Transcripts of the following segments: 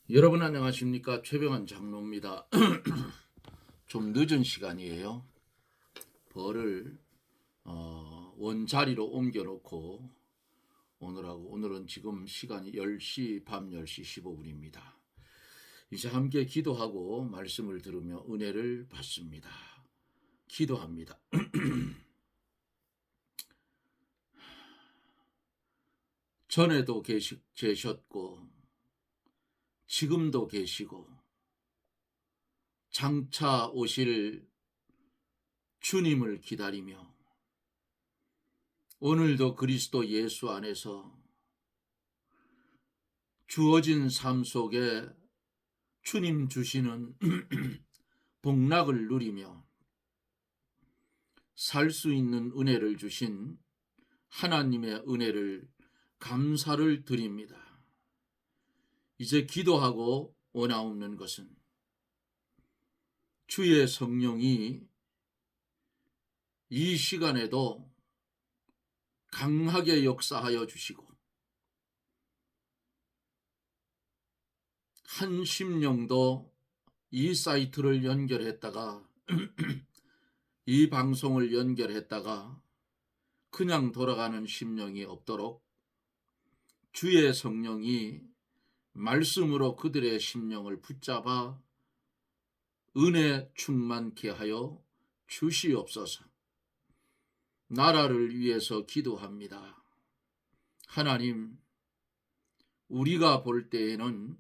여러분 안녕하십니까? 최병환 장로입니다. 좀 늦은 시간이에요. 벌을 원자리로 옮겨놓고 오늘은 지금 시간이 10시 밤 10시 15분입니다. 이제 함께 기도하고 말씀을 들으며 은혜를 받습니다. 기도합니다. 전에도 계셨고 지금도 계시고 장차 오실 주님을 기다리며 오늘도 그리스도 예수 안에서 주어진 삶 속에 주님 주시는 복락을 누리며 살 수 있는 은혜를 주신 하나님의 은혜를 감사를 드립니다. 이제 기도하고 원하옵는 것은 주의 성령이 이 시간에도 강하게 역사하여 주시고 한 심령도 이 사이트를 연결했다가 이 방송을 연결했다가 그냥 돌아가는 심령이 없도록 주의 성령이 말씀으로 그들의 심령을 붙잡아 은혜 충만케 하여 주시옵소서. 나라를 위해서 기도합니다. 하나님, 우리가 볼 때에는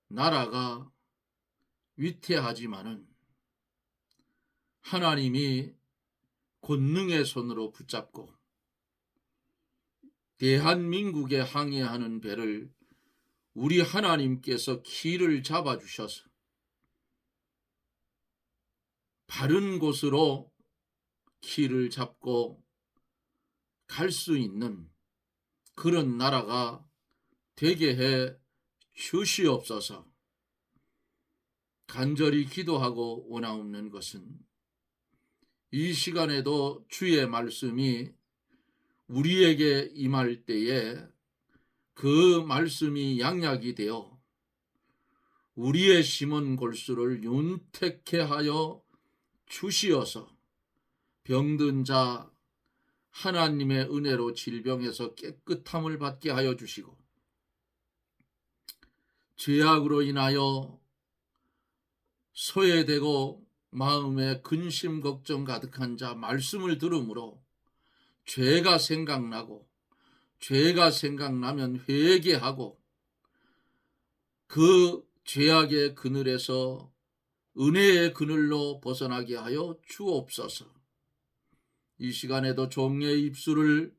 나라가 위태하지만은 하나님이 권능의 손으로 붙잡고 대한민국에 항해하는 배를 우리 하나님께서 키를 잡아주셔서 바른 곳으로 키를 잡고 갈 수 있는 그런 나라가 되게 해 주시옵소서. 간절히 기도하고 원하옵는 것은 이 시간에도 주의 말씀이 우리에게 임할 때에 그 말씀이 양약이 되어 우리의 심은 골수를 윤택케 하여 주시어서 병든 자 하나님의 은혜로 질병에서 깨끗함을 받게 하여 주시고 죄악으로 인하여 소외되고 마음에 근심 걱정 가득한 자 말씀을 들으므로 죄가 생각나고 죄가 생각나면 회개하고 그 죄악의 그늘에서 은혜의 그늘로 벗어나게 하여 주옵소서. 이 시간에도 종의 입술을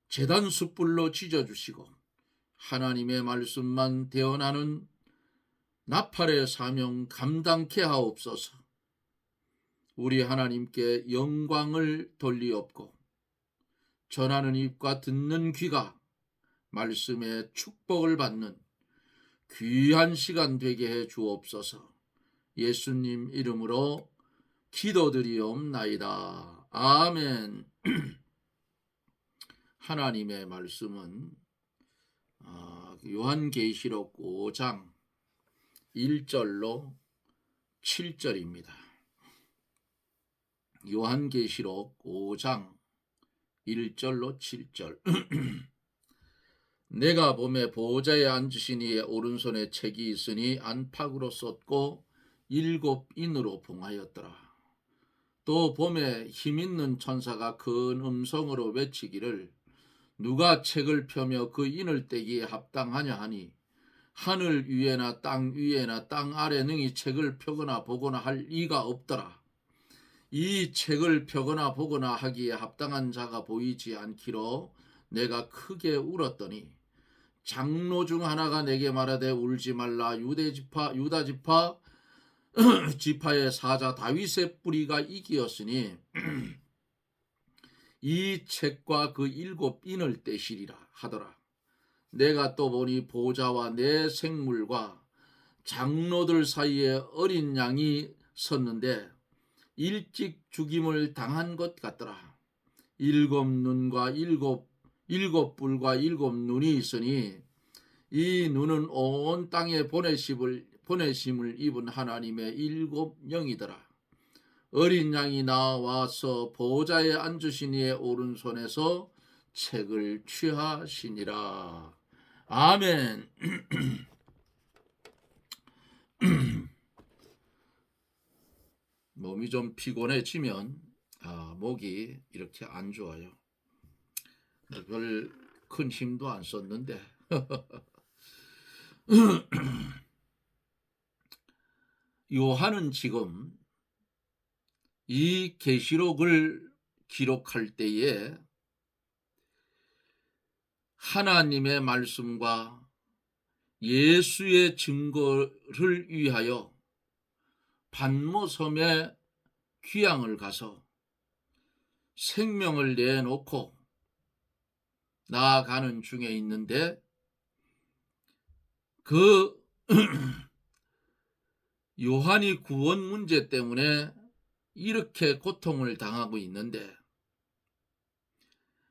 제단 숯불로 지져주시고 하나님의 말씀만 대언하는 나팔의 사명 감당케 하옵소서. 우리 하나님께 영광을 돌리옵고 전하는 입과 듣는 귀가 말씀의 축복을 받는 귀한 시간 되게 해 주옵소서. 예수님 이름으로 기도드리옵나이다. 아멘. 하나님의 말씀은 요한계시록 5장 1절로 7절입니다. 요한계시록 5장 1절로 7절. 내가 봄에 보호자에 앉으신 이의 오른손에 책이 있으니 안팎으로 쏟고 7인으로 봉하였더라. 또 봄에 힘있는 천사가 큰 음성으로 외치기를 누가 책을 펴며 그 인을 떼기에 합당하냐 하니 하늘 위에나 땅 위에나 땅 아래 능히 책을 펴거나 보거나 할 이가 없더라. 이 책을 펴거나 보거나 하기에 합당한 자가 보이지 않기로 내가 크게 울었더니 장로 중 하나가 내게 말하되 울지 말라. 유다 지파 지파의 사자 다윗의 뿌리가 이기었으니 이 책과 그 7인을 떼시리라 하더라. 내가 또 보니 보좌와 내 생물과 장로들 사이에 어린 양이 섰는데 일찍 죽임을 당한 것 같더라. 7 눈과 일곱 뿔과 7 눈이 있으니 이 눈은 온 땅에 보내심을 입은 하나님의 일곱 영이더라. 어린 양이 나와서 보좌에 앉으신 이의 오른손에서 책을 취하시니라. 아멘. 몸이 좀 피곤해지면 목이 이렇게 안 좋아요. 별 큰 힘도 안 썼는데 요한은 지금 이 계시록을 기록할 때에 하나님의 말씀과 예수의 증거를 위하여 반모섬에 귀향을 가서 생명을 내놓고 나아가는 중에 있는데 그 요한이 구원 문제 때문에 이렇게 고통을 당하고 있는데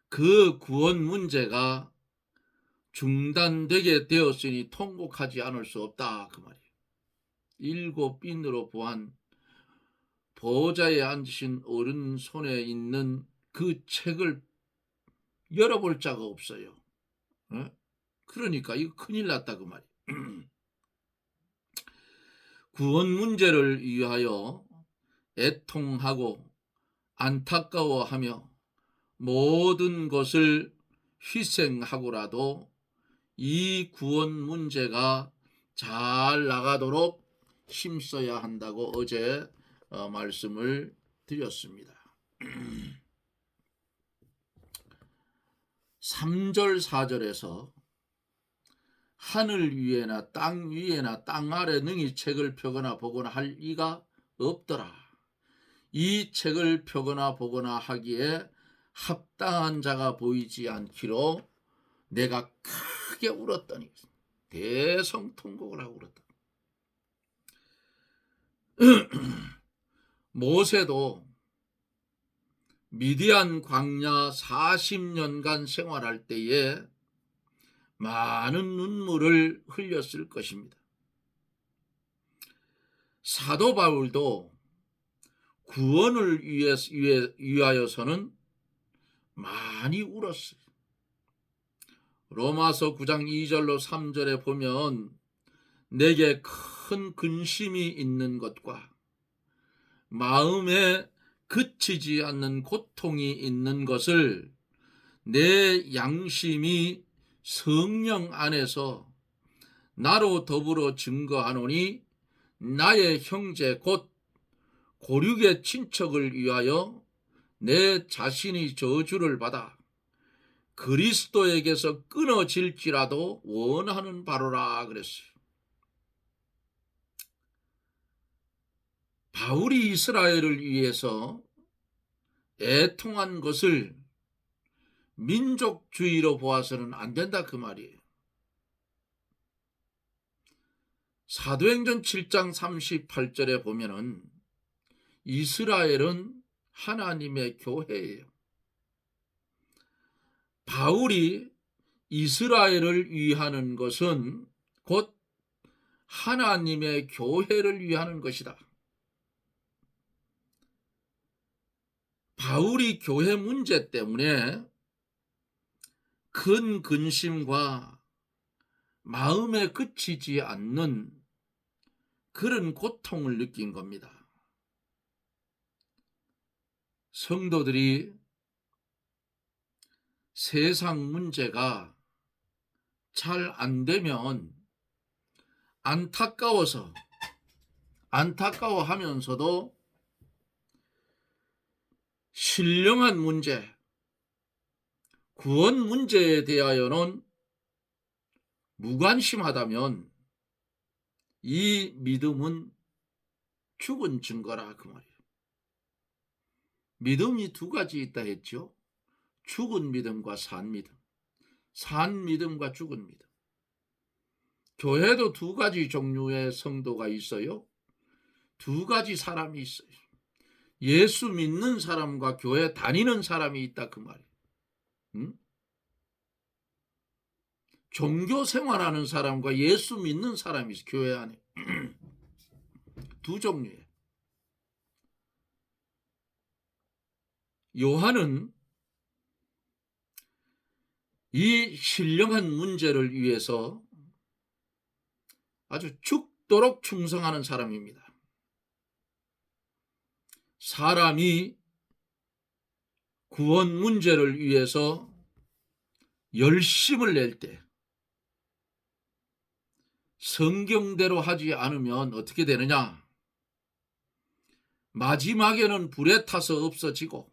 그 구원 문제가 중단되게 되었으니 통곡하지 않을 수 없다 그 말이에요. 일곱 인으로 보한 보좌에 앉으신 오른손에 있는 그 책을 열어볼 자가 없어요. 그러니까 이거 큰일 났다 그 말이에요. 구원 문제를 위하여 애통하고 안타까워하며 모든 것을 희생하고라도 이 구원 문제가 잘 나가도록 힘써야 한다고 어제 말씀을 드렸습니다. 3절 4절에서 하늘 위에나 땅 위에나 땅 아래 능히 책을 펴거나 보거나 할 이가 없더라. 이 책을 펴거나 보거나 하기에 합당한 자가 보이지 않기로 내가 크게 울었더니 대성통곡을 하고 울었다. 모세도 미디안 광야 40년간 생활할 때에 많은 눈물을 흘렸을 것입니다. 사도 바울도 구원을 위하여서는 많이 울었어요. 로마서 9장 2절로 3절에 보면 내게 큰 근심이 있는 것과 마음에 그치지 않는 고통이 있는 것을 내 양심이 성령 안에서 나로 더불어 증거하노니 나의 형제 곧 고륙의 친척을 위하여 내 자신이 저주를 받아 그리스도에게서 끊어질지라도 원하는 바로라 그랬어요. 바울이 이스라엘을 위해서 애통한 것을 민족주의로 보아서는 안 된다 그 말이에요. 사도행전 7장 38절에 보면은 이스라엘은 하나님의 교회예요. 바울이 이스라엘을 위하는 것은 곧 하나님의 교회를 위하는 것이다. 바울이 교회 문제 때문에 큰 근심과 마음에 그치지 않는 그런 고통을 느낀 겁니다. 성도들이 세상 문제가 잘 안 되면 안타까워하면서도 신령한 문제, 구원 문제에 대하여는 무관심하다면 이 믿음은 죽은 증거라 그 말이에요. 믿음이 두 가지 있다 했죠. 죽은 믿음과 산 믿음, 산 믿음과 죽은 믿음. 교회도 두 가지 종류의 성도가 있어요. 두 가지 사람이 있어요. 예수 믿는 사람과 교회 다니는 사람이 있다 그 말이에요. 종교 생활하는 사람과 예수 믿는 사람이 있어, 교회 안에. 두 종류예요. 요한은 이 신령한 문제를 위해서 아주 죽도록 충성하는 사람입니다. 사람이 구원 문제를 위해서 열심을 낼 때 성경대로 하지 않으면 어떻게 되느냐? 마지막에는 불에 타서 없어지고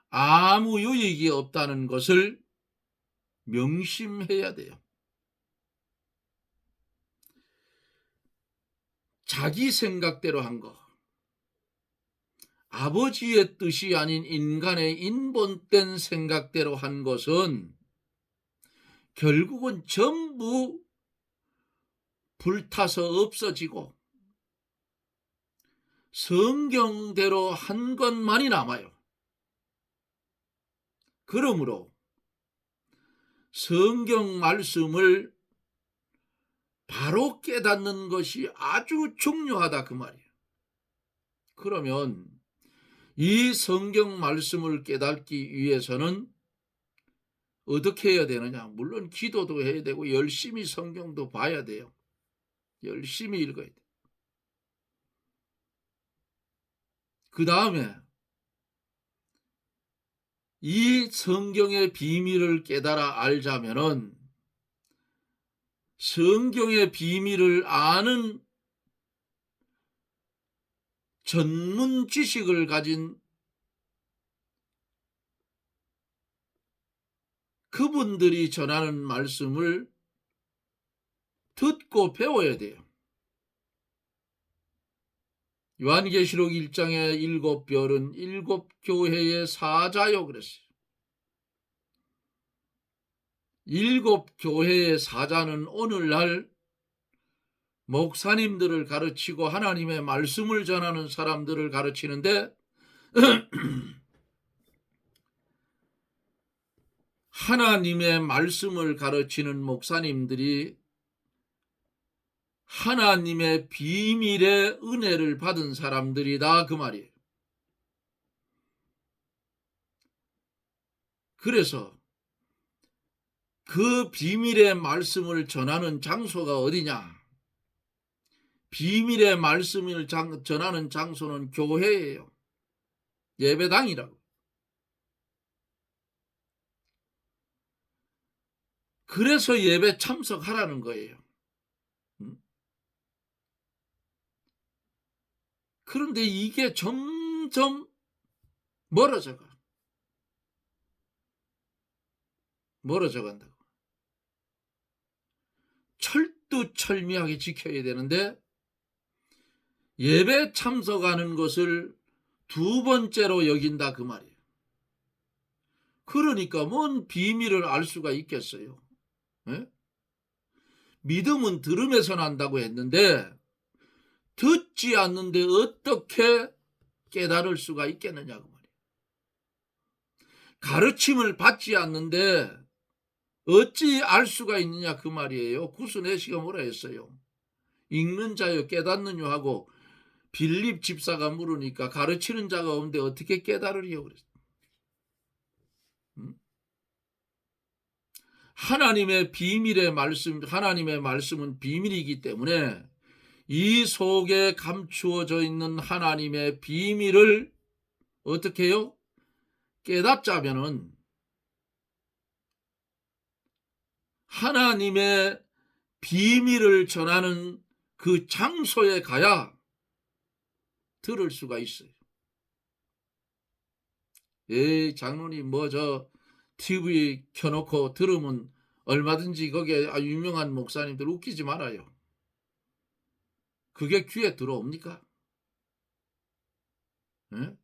아무 유익이 없다는 것을 명심해야 돼요. 자기 생각대로 한 거, 아버지의 뜻이 아닌 인간의 인본된 생각대로 한 것은 결국은 전부 불타서 없어지고 성경대로 한 것만이 남아요. 그러므로 성경 말씀을 바로 깨닫는 것이 아주 중요하다 그 말이에요. 그러면 이 성경 말씀을 깨닫기 위해서는 어떻게 해야 되느냐? 물론 기도도 해야 되고 열심히 성경도 봐야 돼요. 열심히 읽어야 돼요. 그 다음에 이 성경의 비밀을 깨달아 알자면은 성경의 비밀을 아는 전문 지식을 가진 그분들이 전하는 말씀을 듣고 배워야 돼요. 요한계시록 1장의 7별은 7교회의 사자요 그랬어요. 7교회의 사자는 오늘날 목사님들을 가르치고 하나님의 말씀을 전하는 사람들을 가르치는데 하나님의 말씀을 가르치는 목사님들이 하나님의 비밀의 은혜를 받은 사람들이다 그 말이에요. 그래서 그 비밀의 말씀을 전하는 장소가 어디냐? 비밀의 말씀을 전하는 장소는 교회예요. 예배당이라고. 그래서 예배 참석하라는 거예요. 그런데 이게 점점 멀어져 간다고. 철두철미하게 지켜야 되는데 예배 참석하는 것을 두 번째로 여긴다 그 말이에요. 그러니까 뭔 비밀을 알 수가 있겠어요. 네? 믿음은 들음에서 난다고 했는데 듣지 않는데 어떻게 깨달을 수가 있겠느냐 그 말이에요. 가르침을 받지 않는데 어찌 알 수가 있느냐 그 말이에요. 구스네시가 뭐라 했어요? 읽는 자여 깨닫느냐 하고 빌립 집사가 물으니까 가르치는 자가 없는데 어떻게 깨달으리요 그랬어요. 하나님의 비밀의 말씀, 하나님의 말씀은 비밀이기 때문에 이 속에 감추어져 있는 하나님의 비밀을 어떻게 해요? 깨닫자면은 하나님의 비밀을 전하는 그 장소에 가야 들을 수가 있어요. 장로님 저 TV 켜놓고 들으면 얼마든지 거기에 유명한 목사님들 웃기지 말아요. 그게 귀에 들어옵니까? 네?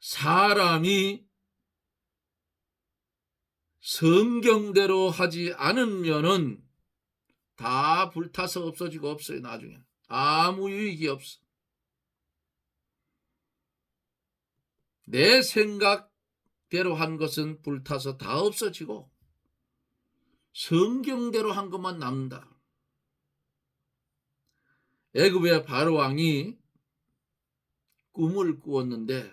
사람이 성경대로 하지 않으면은 다 불타서 없어지고 없어요. 나중에 아무 유익이 없어. 내 생각대로 한 것은 불타서 다 없어지고 성경대로 한 것만 남는다. 애굽의 바로 왕이 꿈을 꾸었는데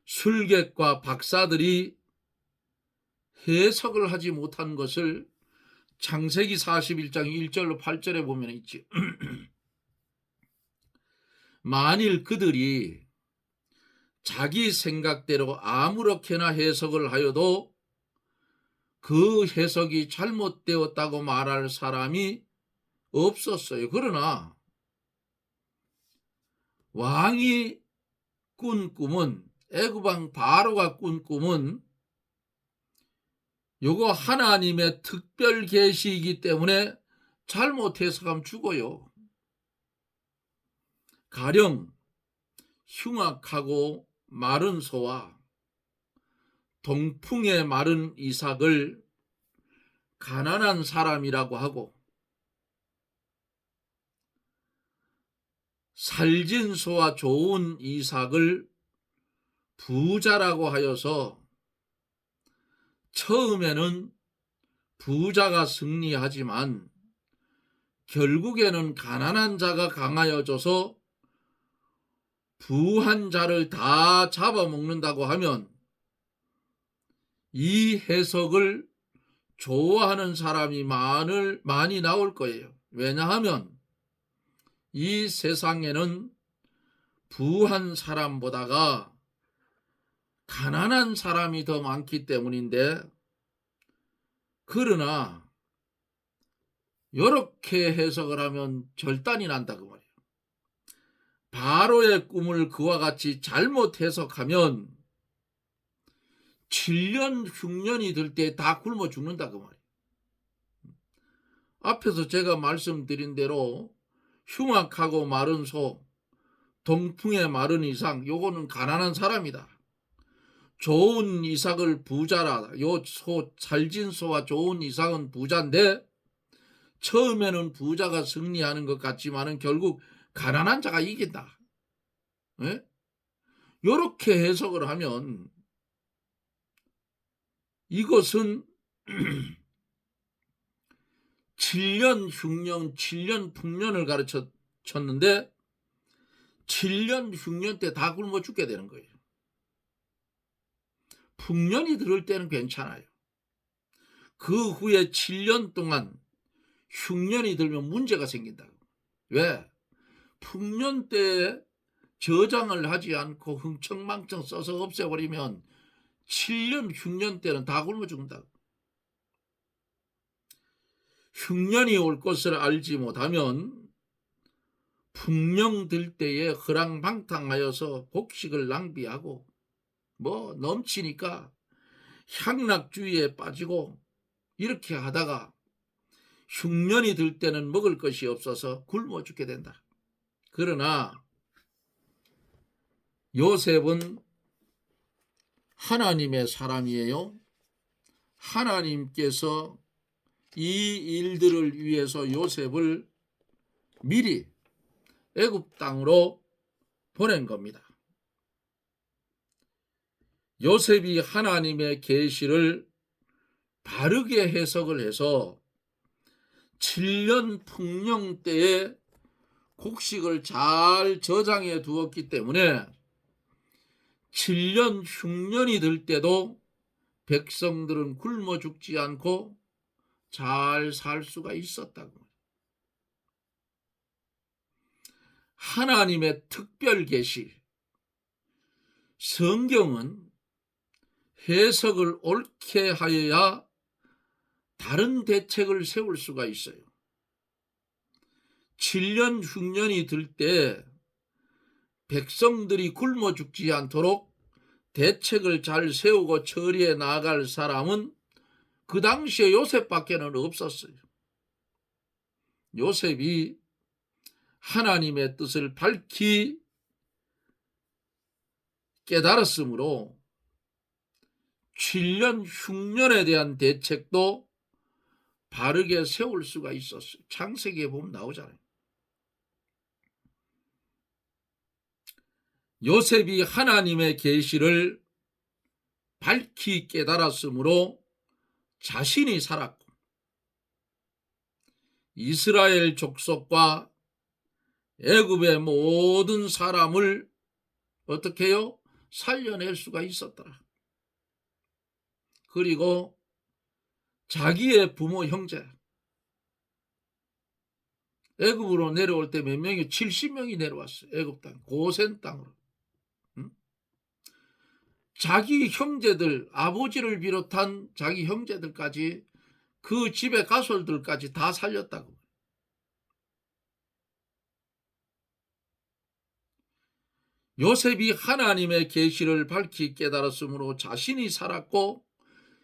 술객과 박사들이 해석을 하지 못한 것을 창세기 41장 1절로 8절에 보면 있지. 만일 그들이 자기 생각대로 아무렇게나 해석을 하여도 그 해석이 잘못되었다고 말할 사람이 없었어요. 그러나 왕이 꾼 꿈은, 애굽왕 바로가 꾼 꿈은 요거 하나님의 특별 계시이기 때문에 잘못 해석하면 죽어요. 가령 흉악하고 마른 소와 동풍에 마른 이삭을 가난한 사람이라고 하고, 살진 소와 좋은 이삭을 부자라고 하여서 처음에는 부자가 승리하지만 결국에는 가난한 자가 강하여져서 부한 자를 다 잡아먹는다고 하면 이 해석을 좋아하는 사람이 많이 나올 거예요. 왜냐하면 이 세상에는 부한 사람보다가 가난한 사람이 더 많기 때문인데, 그러나 이렇게 해석을 하면 절단이 난다 그 말이에요. 바로의 꿈을 그와 같이 잘못 해석하면 7년 흉년이 들 때 다 굶어 죽는다 그 말이에요. 앞에서 제가 말씀드린 대로 흉악하고 마른 소, 동풍에 마른 이삭, 요거는 가난한 사람이다. 좋은 이삭을 부자라, 요 살진 소와 좋은 이삭은 부자인데 처음에는 부자가 승리하는 것 같지만은 결국 가난한 자가 이긴다. 예? 요렇게 해석을 하면 이것은 7년 흉년, 7년 풍년을 가르쳤는데 7년 흉년 때 다 굶어 죽게 되는 거예요. 풍년이 들을 때는 괜찮아요. 그 후에 7년 동안 흉년이 들면 문제가 생긴다고. 왜? 풍년 때에 저장을 하지 않고 흥청망청 써서 없애버리면 7년 흉년 때는 다 굶어 죽는다고. 흉년이 올 것을 알지 못하면 풍령 들 때에 허랑방탕하여서 곡식을 낭비하고 넘치니까 향락주의에 빠지고 이렇게 하다가 흉년이 들 때는 먹을 것이 없어서 굶어 죽게 된다. 그러나 요셉은 하나님의 사람이에요. 하나님께서 이 일들을 위해서 요셉을 미리 애굽 땅으로 보낸 겁니다. 요셉이 하나님의 계시를 바르게 해석을 해서 7년 풍령 때에 곡식을 잘 저장해 두었기 때문에 7년 흉년이 들 때도 백성들은 굶어 죽지 않고 잘 살 수가 있었다고. 하나님의 특별 계시. 성경은 해석을 옳게 하여야 다른 대책을 세울 수가 있어요. 7년 흉년이 들 때 백성들이 굶어 죽지 않도록 대책을 잘 세우고 처리해 나갈 사람은 그 당시에 요셉밖에는 없었어요. 요셉이 하나님의 뜻을 밝히 깨달았으므로 7년 흉년에 대한 대책도 바르게 세울 수가 있었어요. 창세기에 보면 나오잖아요. 요셉이 하나님의 계시를 밝히 깨달았으므로 자신이 살았고 이스라엘 족속과 애굽의 모든 사람을 어떻게 해요? 살려낼 수가 있었더라. 그리고 자기의 부모 형제 애굽으로 내려올 때 몇 명이 70명이 내려왔어요. 애굽 땅 고센 땅으로. 자기 형제들 아버지를 비롯한 자기 형제들까지 그 집의 가솔들까지 다 살렸다고. 요셉이 하나님의 계시를 밝히 깨달았으므로 자신이 살았고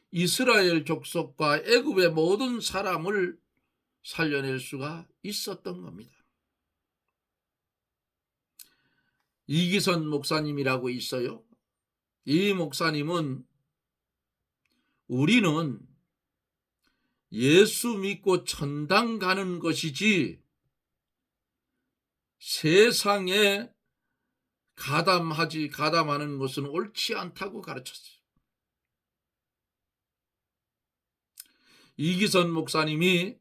이스라엘 족속과 애굽의 모든 사람을 살려낼 수가 있었던 겁니다. 이기선 목사님이라고 있어요. 이 목사님은 우리는 예수 믿고 천당 가는 것이지 세상에 가담하는 것은 옳지 않다고 가르쳤어요. 이기선 목사님이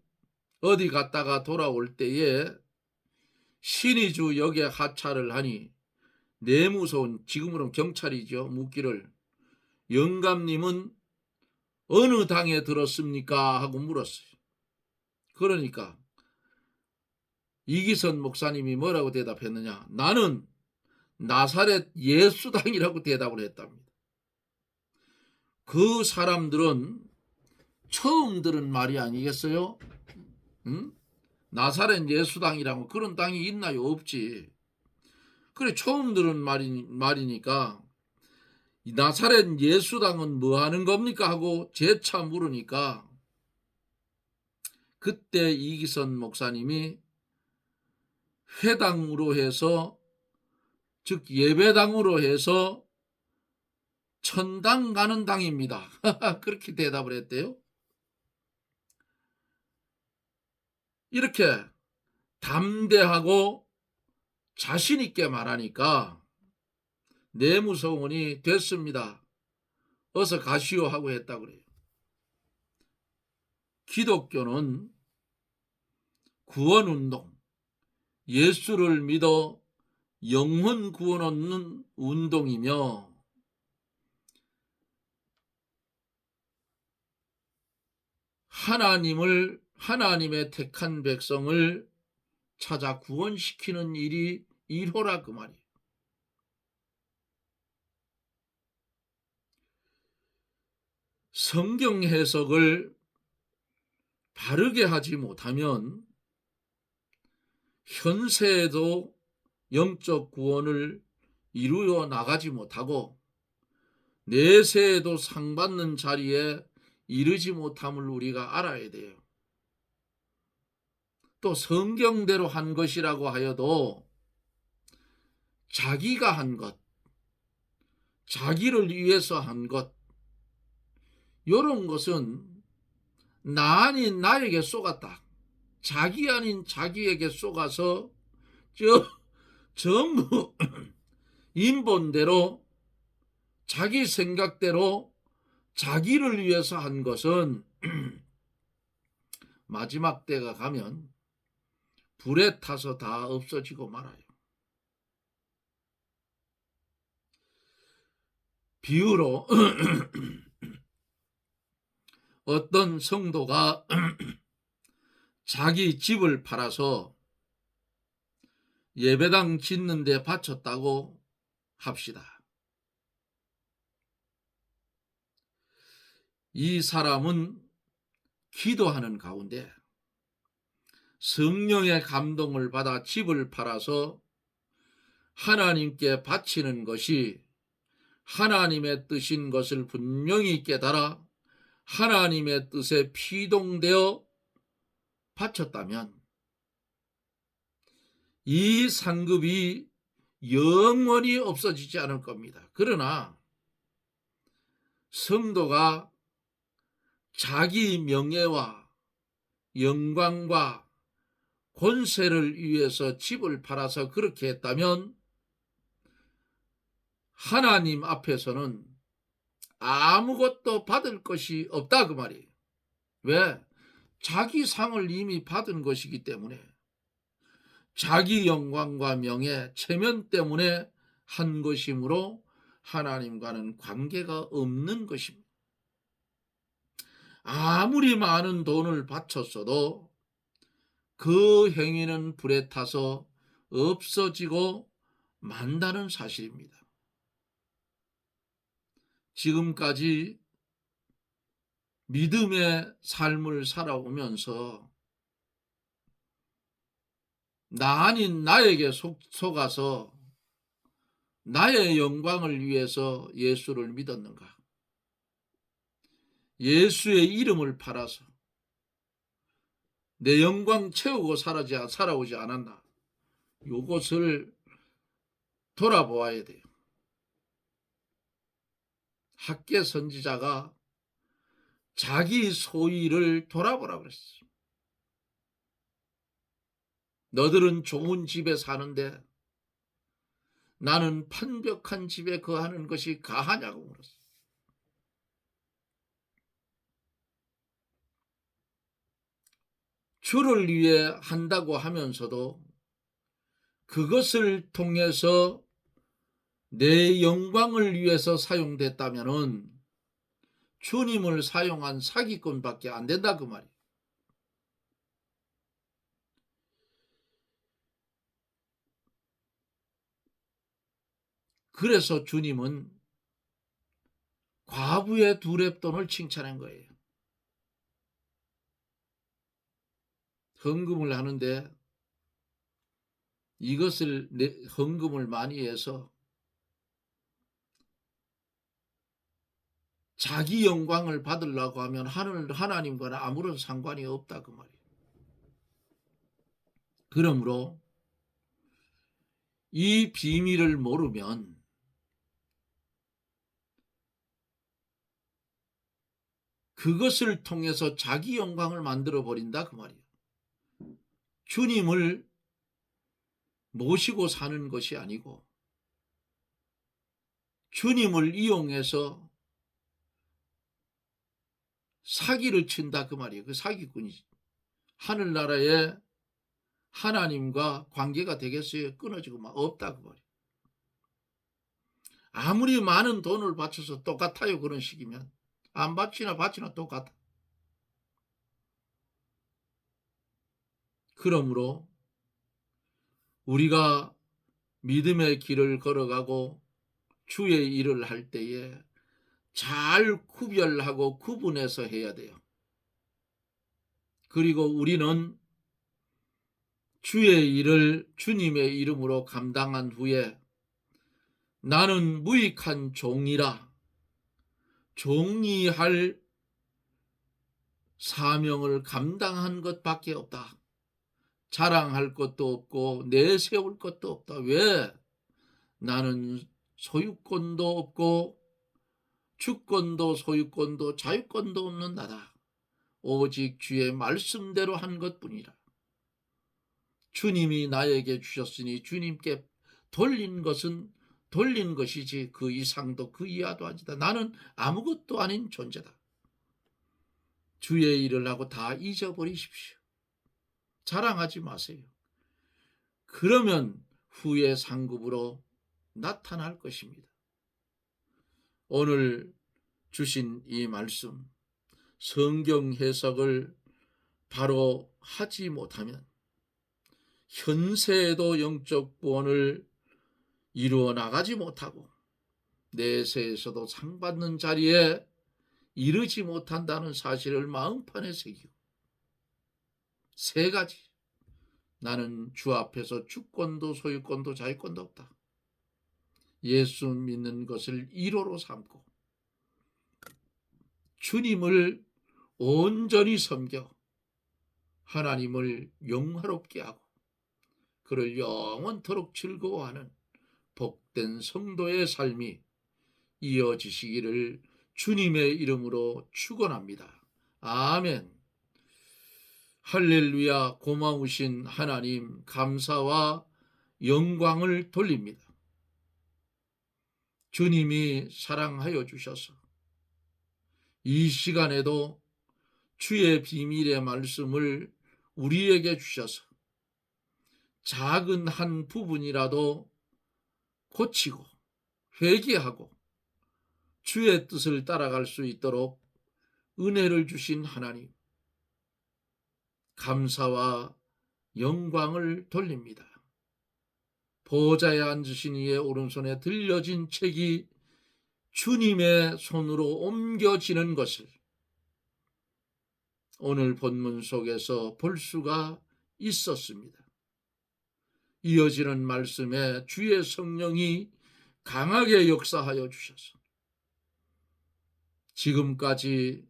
어디 갔다가 돌아올 때에 신의주 역에 하차를 하니 내무소원, 지금으로는 경찰이죠, 묻기를 영감님은 어느 당에 들었습니까? 하고 물었어요. 그러니까 이기선 목사님이 뭐라고 대답했느냐? 나는 나사렛 예수당이라고 대답을 했답니다. 그 사람들은 처음 들은 말이 아니겠어요? 응? 나사렛 예수당이라고 그런 땅이 있나요? 없지. 그래 처음 들은 말이니까 나사렛 예수당은 뭐 하는 겁니까? 하고 재차 물으니까 그때 이기선 목사님이 회당으로 해서 즉 예배당으로 해서 천당 가는 당입니다. 그렇게 대답을 했대요. 이렇게 담대하고 자신 있게 말하니까 내무소원이 됐습니다. 어서 가시오 하고 했다고 그래요. 기독교는 구원운동, 예수를 믿어 영혼 구원 얻는 운동이며 하나님의 택한 백성을 찾아 구원시키는 일이 1호라 그 말이에요. 성경 해석을 바르게 하지 못하면 현세에도 영적 구원을 이루어 나가지 못하고 내세에도 상받는 자리에 이르지 못함을 우리가 알아야 돼요. 또 성경대로 한 것이라고 하여도 자기가 한 것, 자기를 위해서 한 것, 이런 것은 나 아닌 나에게 쏘갔다. 자기 아닌 자기에게 쏘가서 전부 인본대로 자기 생각대로 자기를 위해서 한 것은 마지막 때가 가면 불에 타서 다 없어지고 말아요. 비유로 어떤 성도가 자기 집을 팔아서 예배당 짓는 데 바쳤다고 합시다. 이 사람은 기도하는 가운데 성령의 감동을 받아 집을 팔아서 하나님께 바치는 것이 하나님의 뜻인 것을 분명히 깨달아 하나님의 뜻에 피동되어 바쳤다면 이 상급이 영원히 없어지지 않을 겁니다. 그러나 성도가 자기 명예와 영광과 권세를 위해서 집을 팔아서 그렇게 했다면 하나님 앞에서는 아무것도 받을 것이 없다 그 말이에요. 왜? 자기 상을 이미 받은 것이기 때문에, 자기 영광과 명예, 체면 때문에 한 것이므로 하나님과는 관계가 없는 것입니다. 아무리 많은 돈을 바쳤어도 그 행위는 불에 타서 없어지고 만다는 사실입니다. 지금까지 믿음의 삶을 살아오면서 나 아닌 나에게 속아서 나의 영광을 위해서 예수를 믿었는가? 예수의 이름을 팔아서 내 영광 채우고 살아오지 않았나? 이것을 돌아보아야 돼요. 학개 선지자가 자기 소위를 돌아보라 그랬어요. 너들은 좋은 집에 사는데 나는 판벽한 집에 거하는 것이 가하냐고 물었어요. 주를 위해 한다고 하면서도 그것을 통해서 내 영광을 위해서 사용됐다면은 주님을 사용한 사기꾼밖에 안 된다 그 말이에요. 그래서 주님은 과부의 두 렙돈을 칭찬한 거예요. 헌금을 하는데 이것을 헌금을 많이 해서 자기 영광을 받으려고 하면 하나님과는 아무런 상관이 없다 그 말이에요. 그러므로 이 비밀을 모르면 그것을 통해서 자기 영광을 만들어 버린다 그 말이에요. 주님을 모시고 사는 것이 아니고 주님을 이용해서 사기를 친다 그 말이에요. 그 사기꾼이지. 하늘나라에 하나님과 관계가 되겠어요? 끊어지고 막 없다 그 말이에요. 아무리 많은 돈을 바쳐서 똑같아요. 그런 식이면 안 바치나 똑같아. 그러므로 우리가 믿음의 길을 걸어가고 주의 일을 할 때에 잘 구별하고 구분해서 해야 돼요. 그리고 우리는 주의 일을 주님의 이름으로 감당한 후에 나는 무익한 종이라 종이할 사명을 감당한 것밖에 없다. 자랑할 것도 없고 내세울 것도 없다. 왜? 나는 소유권도 없고 주권도 소유권도 자유권도 없는 나다. 오직 주의 말씀대로 한 것뿐이라. 주님이 나에게 주셨으니 주님께 돌린 것은 돌린 것이지 그 이상도 그 이하도 아니다. 나는 아무것도 아닌 존재다. 주의 일을 하고 다 잊어버리십시오. 자랑하지 마세요. 그러면 후에 상급으로 나타날 것입니다. 오늘 주신 이 말씀, 성경 해석을 바로 하지 못하면 현세에도 영적 구원을 이루어 나가지 못하고 내세에서도 상 받는 자리에 이르지 못한다는 사실을 마음판에 새기고, 세 가지, 나는 주 앞에서 주권도 소유권도 자유권도 없다. 예수 믿는 것을 1호로 삼고 주님을 온전히 섬겨 하나님을 영화롭게 하고 그를 영원토록 즐거워하는 복된 성도의 삶이 이어지시기를 주님의 이름으로 축원합니다. 아멘. 할렐루야. 고마우신 하나님 감사와 영광을 돌립니다. 주님이 사랑하여 주셔서 이 시간에도 주의 비밀의 말씀을 우리에게 주셔서 작은 한 부분이라도 고치고 회개하고 주의 뜻을 따라갈 수 있도록 은혜를 주신 하나님, 감사와 영광을 돌립니다. 보좌에 앉으신 이의 오른손에 들려진 책이 주님의 손으로 옮겨지는 것을 오늘 본문 속에서 볼 수가 있었습니다. 이어지는 말씀에 주의 성령이 강하게 역사하여 주셔서 지금까지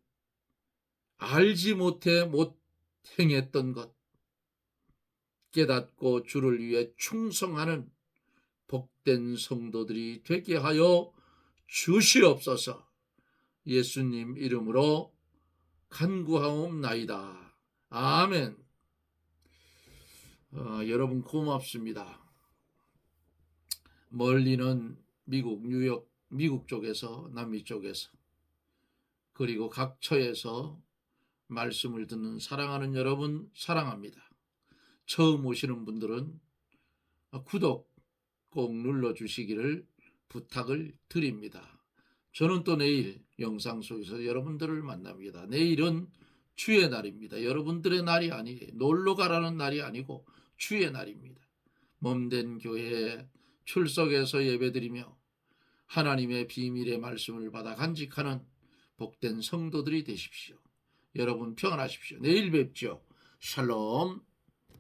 알지 못해 못 행했던 것 깨닫고 주를 위해 충성하는 복된 성도들이 되게 하여 주시옵소서. 예수님 이름으로 간구하옵나이다. 아멘. 여러분 고맙습니다. 멀리는 미국, 뉴욕, 미국 쪽에서, 남미 쪽에서, 그리고 각 처에서 말씀을 듣는 사랑하는 여러분 사랑합니다. 처음 오시는 분들은 구독 꼭 눌러주시기를 부탁을 드립니다. 저는 또 내일 영상 속에서 여러분들을 만납니다. 내일은 주의 날입니다. 여러분들의 날이 아니에요. 놀러 가라는 날이 아니고 주의 날입니다. 몸된 교회에 출석해서 예배드리며 하나님의 비밀의 말씀을 받아 간직하는 복된 성도들이 되십시오. 여러분 평안하십시오. 내일 뵙죠. 샬롬.